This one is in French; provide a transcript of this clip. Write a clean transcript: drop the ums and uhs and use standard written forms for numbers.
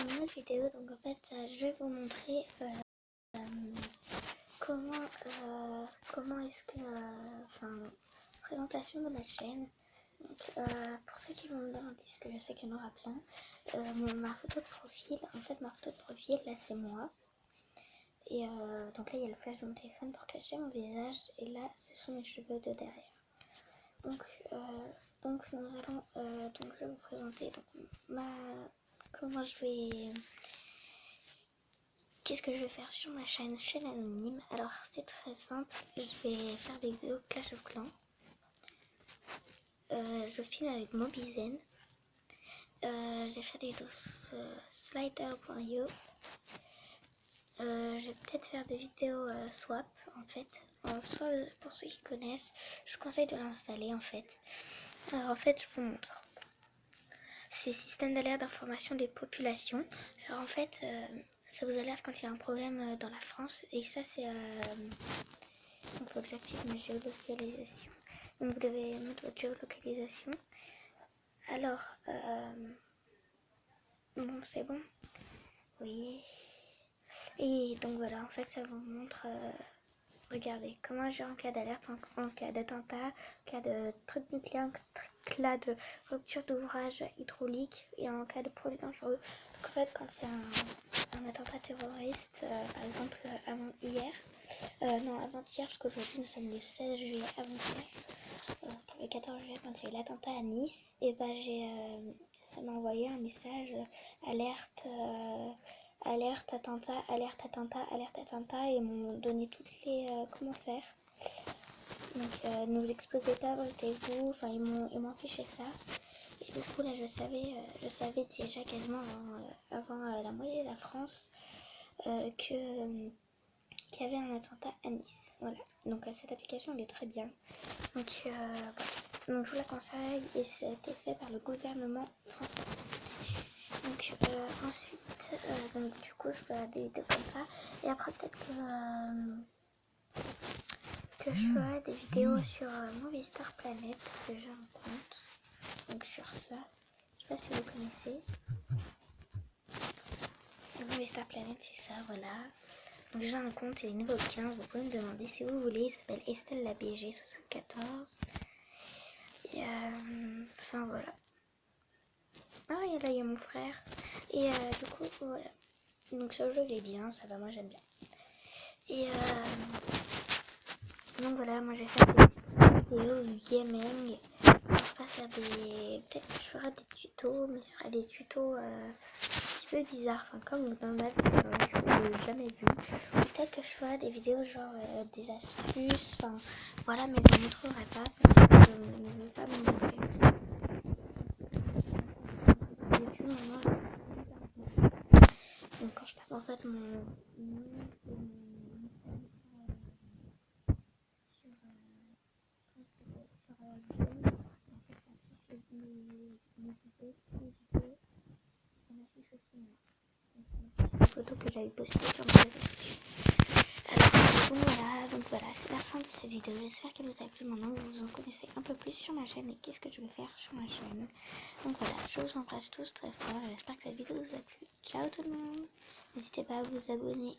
nouvelle vidéo. Donc en fait je vais vous montrer comment est-ce que présentation de ma chaîne. Donc pour ceux qui vont me demander, parce que je sais qu'il y en aura plein, ma photo de profil, en fait ma photo de profil là c'est moi. Et donc là il y a le flash de mon téléphone pour cacher mon visage, et là ce sont mes cheveux de derrière. Donc nous allons donc je vais vous présenter donc qu'est-ce que je vais faire sur ma chaîne anonyme. Alors c'est très simple, je vais faire des vidéos Clash of Clans. Je filme avec Mobizen. Je vais faire des vidéos slider.io. Je vais peut-être faire des vidéos swap en fait. Pour ceux qui connaissent, je vous conseille de l'installer en fait. Alors en fait je vous montre. C'est système d'alerte d'information des populations. Alors en fait ça vous alerte quand il y a un problème dans la France, et ça c'est il faut que j'active ma géolocalisation. Donc vous devez mettre votre géolocalisation. Alors bon c'est bon. Oui. Et donc voilà, en fait ça vous montre regardez comment agir en cas d'alerte, en cas d'attentat, en cas de truc nucléaire, en cas de rupture d'ouvrage hydraulique et en cas de produits dangereux. Donc en fait quand c'est un attentat terroriste, par exemple avant-hier, parce qu'aujourd'hui nous sommes le 16 juillet, avant-hier, le 14 juillet quand il y a eu l'attentat à Nice, et ça m'a envoyé un message alerte attentat, et ils m'ont donné toutes les comment faire. Donc ne vous exposez pas, votez-vous, enfin ils m'ont affiché ça. Et du coup là je savais déjà quasiment avant la moitié de la France qu'il y avait un attentat à Nice. Voilà, donc cette application elle est très bien. Donc je vous la conseille, et ça a été fait par le gouvernement français. Donc ensuite, donc du coup je ferai des vidéos comme ça, et après peut-être que je ferai des vidéos sur Movistar Planet, parce que j'ai un compte donc sur ça. Je sais pas si vous connaissez. Movistar Planet c'est ça, voilà. Donc j'ai un compte, il est niveau 15, vous pouvez me demander si vous voulez. Il s'appelle Estelle la BG 74. Et enfin voilà. Ah et là il y a mon frère. Et du coup voilà. Donc ce jeu il est bien, ça va, moi j'aime bien. Et donc voilà, moi je vais faire des vidéos gaming. Je vais pas faire peut-être que je ferai des tutos, mais ce sera des tutos un petit peu bizarres, enfin comme dans ma vie, que je n'ai jamais vu. Peut-être que je ferai des vidéos genre des astuces, enfin voilà, mais je ne vous montrerai pas parce que je ne veux pas me montrer. Donc quand je tape en fait mon photo que j'avais postée sur mes réseaux sociaux. Alors donc voilà, c'est la fin de cette vidéo. J'espère qu'elle vous a plu. Maintenant vous en connaissez un peu plus sur ma chaîne et qu'est-ce que je vais faire sur ma chaîne. Donc voilà, je vous embrasse tous très fort et j'espère que cette vidéo vous a plu. Ciao tout le monde. N'hésitez pas à vous abonner.